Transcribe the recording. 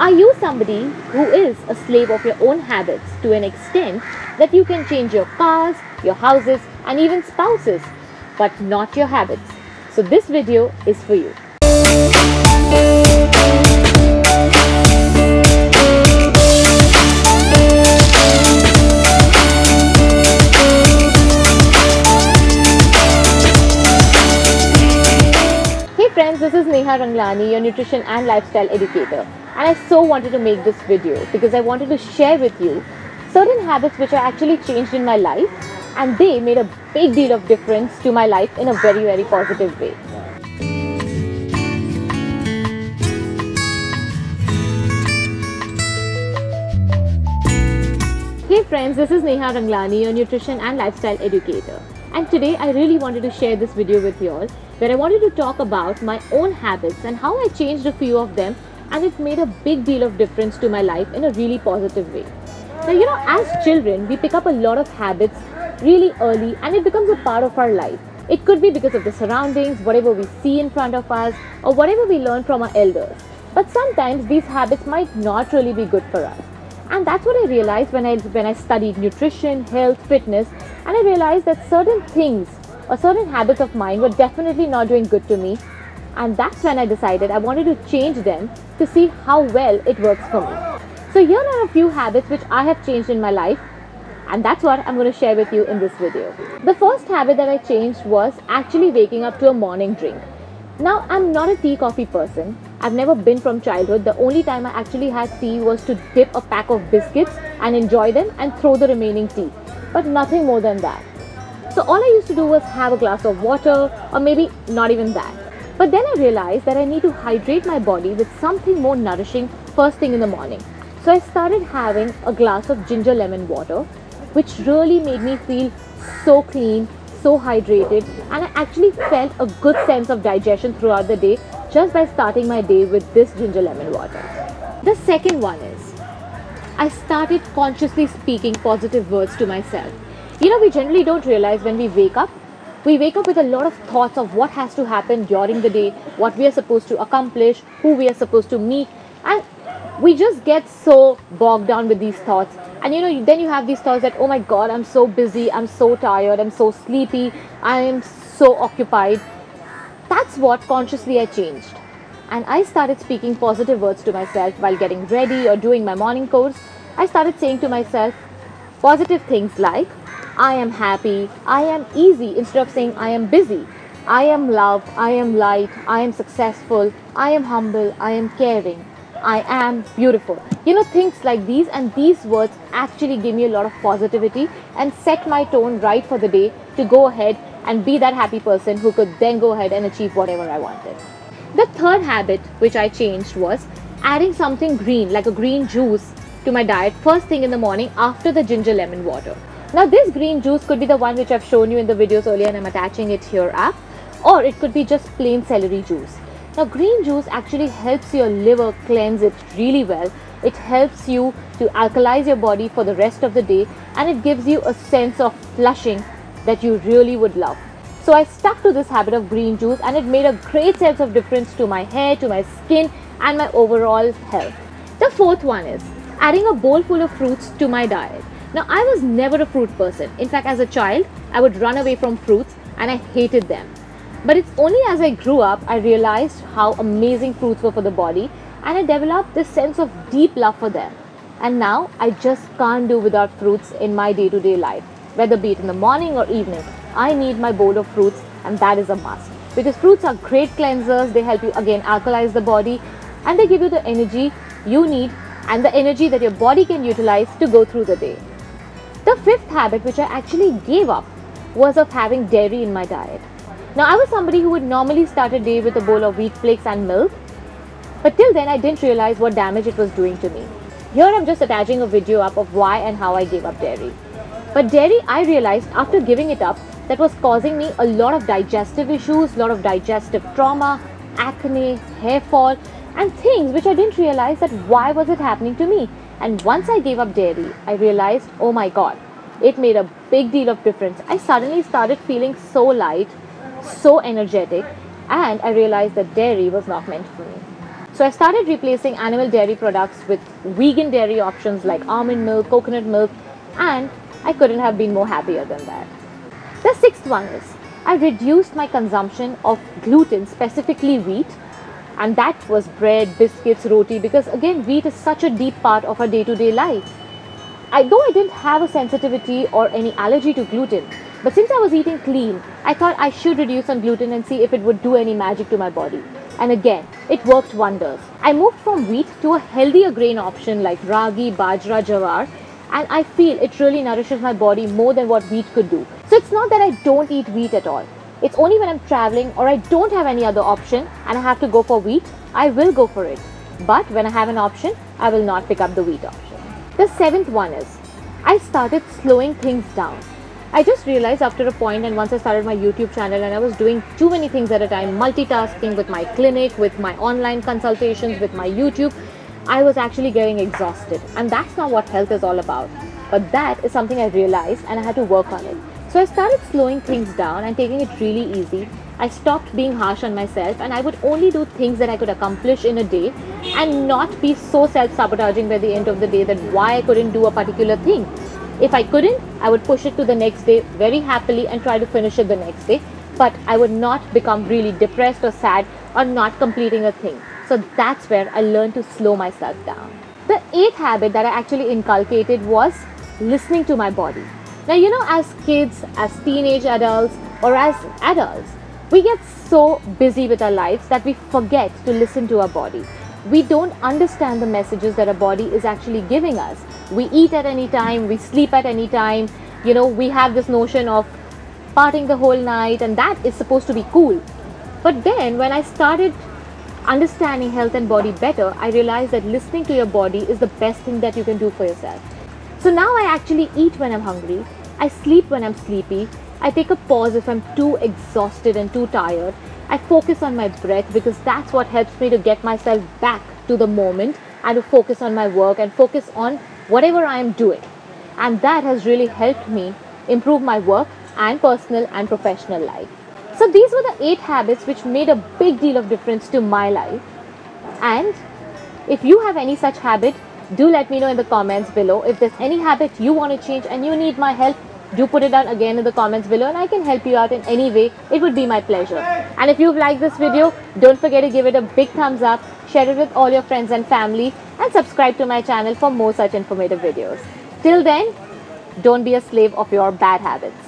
Are you somebody who is a slave of your own habits to an extent that you can change your cars, your houses, and even spouses, but not your habits? So this video is for you. Hey friends, this is Neha, your nutrition and lifestyle educator. And I so wanted to make this video because I wanted to share with you certain habits which I actually changed in my life, and they made a big deal of difference to my life in a very, very positive way. Hey friends, this is Neha, your nutrition and lifestyle educator. And today I really wanted to share this video with you all, where I wanted to talk about my own habits and how I changed a few of them, and it made a big deal of difference to my life in a really positive way. Now, as children, we pick up a lot of habits really early and it becomes a part of our life. It could be because of the surroundings, whatever we see in front of us, or whatever we learn from our elders. But sometimes these habits might not really be good for us. And that's what I realized when I studied nutrition, health, fitness, and I realized that certain things or certain habits of mine were definitely not doing good to me. And that's when I decided I wanted to change them to see how well it works for me. So here are a few habits which I have changed in my life, and that's what I'm going to share with you in this video. The first habit that I changed was actually waking up to a morning drink. Now, I'm not a tea coffee person. I've never been from childhood. The only time I actually had tea was to dip a pack of biscuits and enjoy them and throw the remaining tea, but nothing more than that. So all I used to do was have a glass of water, or maybe not even that. But then I realized that I need to hydrate my body with something more nourishing first thing in the morning. So I started having a glass of ginger lemon water, which really made me feel so clean, so hydrated, and I actually felt a good sense of digestion throughout the day just by starting my day with this ginger lemon water. The second one is, I started consciously speaking positive words to myself. We generally don't realize when we wake up with a lot of thoughts of what has to happen during the day, what we are supposed to accomplish, who we are supposed to meet, and we just get so bogged down with these thoughts. And then you have these thoughts that, oh my God, I'm so busy, I'm so tired, I'm so sleepy, I am so occupied. That's what consciously I changed. And I started speaking positive words to myself while getting ready or doing my morning course. I started saying to myself positive things like, I am happy, I am easy, instead of saying I am busy. I am love, I am light, I am successful, I am humble, I am caring, I am beautiful. Things like these, and these words actually give me a lot of positivity and set my tone right for the day to go ahead and be that happy person who could then go ahead and achieve whatever I wanted. The third habit which I changed was adding something green, like a green juice, to my diet first thing in the morning after the ginger lemon water. Now, this green juice could be the one which I've shown you in the videos earlier, and I'm attaching it here up, or it could be just plain celery juice. Now, green juice actually helps your liver cleanse it really well. It helps you to alkalize your body for the rest of the day, and it gives you a sense of flushing that you really would love. So I stuck to this habit of green juice, and it made a great sense of difference to my hair, to my skin, and my overall health. The fourth one is adding a bowl full of fruits to my diet. Now, I was never a fruit person. In fact, as a child, I would run away from fruits and I hated them. But it's only as I grew up, I realized how amazing fruits were for the body, and I developed this sense of deep love for them. And now, I just can't do without fruits in my day-to-day life. Whether be it in the morning or evening, I need my bowl of fruits, and that is a must. Because fruits are great cleansers, they help you again alkalize the body, and they give you the energy you need and the energy that your body can utilize to go through the day. The fifth habit which I actually gave up was of having dairy in my diet. Now, I was somebody who would normally start a day with a bowl of wheat flakes and milk, but till then I didn't realize what damage it was doing to me. Here I'm just attaching a video up of why and how I gave up dairy. But dairy, I realized after giving it up, that was causing me a lot of digestive issues, a lot of digestive trauma, acne, hair fall, and things which I didn't realize that why was it happening to me. And once I gave up dairy, I realized, oh my God, it made a big deal of difference. I suddenly started feeling so light, so energetic, and I realized that dairy was not meant for me. So I started replacing animal dairy products with vegan dairy options like almond milk, coconut milk, and I couldn't have been more happier than that. The sixth one is I reduced my consumption of gluten, specifically wheat, and that was bread, biscuits, roti, because again, wheat is such a deep part of our day-to-day life. Though I didn't have a sensitivity or any allergy to gluten, but since I was eating clean, I thought I should reduce on gluten and see if it would do any magic to my body. And again, it worked wonders. I moved from wheat to a healthier grain option like ragi, bajra, jawar, and I feel it really nourishes my body more than what wheat could do. So it's not that I don't eat wheat at all. It's only when I'm traveling or I don't have any other option and I have to go for wheat, I will go for it. But when I have an option, I will not pick up the wheat option. The seventh one is I started slowing things down. I just realized after a point, and once I started my YouTube channel and I was doing too many things at a time, multitasking with my clinic, with my online consultations, with my YouTube, I was actually getting exhausted. And that's not what health is all about. But that is something I realized and I had to work on it. So I started slowing things down and taking it really easy. I stopped being harsh on myself and I would only do things that I could accomplish in a day and not be so self-sabotaging by the end of the day that why I couldn't do a particular thing. If I couldn't, I would push it to the next day very happily and try to finish it the next day. But I would not become really depressed or sad or not completing a thing. So that's where I learned to slow myself down. The eighth habit that I actually inculcated was listening to my body. Now, you know, as kids, as teenage adults, or as adults, we get so busy with our lives that we forget to listen to our body. We don't understand the messages that our body is actually giving us. We eat at any time, we sleep at any time, you know, we have this notion of partying the whole night, and that is supposed to be cool. But then when I started understanding health and body better, I realized that listening to your body is the best thing that you can do for yourself. So now I actually eat when I'm hungry, I sleep when I'm sleepy, I take a pause if I'm too exhausted and too tired. I focus on my breath because that's what helps me to get myself back to the moment and to focus on my work and focus on whatever I am doing. And that has really helped me improve my work and personal and professional life. So these were the 8 habits which made a big deal of difference to my life. And if you have any such habit, do let me know in the comments below. If there's any habit you want to change and you need my help, do put it down again in the comments below and I can help you out in any way. It would be my pleasure. And if you've liked this video, don't forget to give it a big thumbs up, share it with all your friends and family, and subscribe to my channel for more such informative videos. Till then, don't be a slave of your bad habits.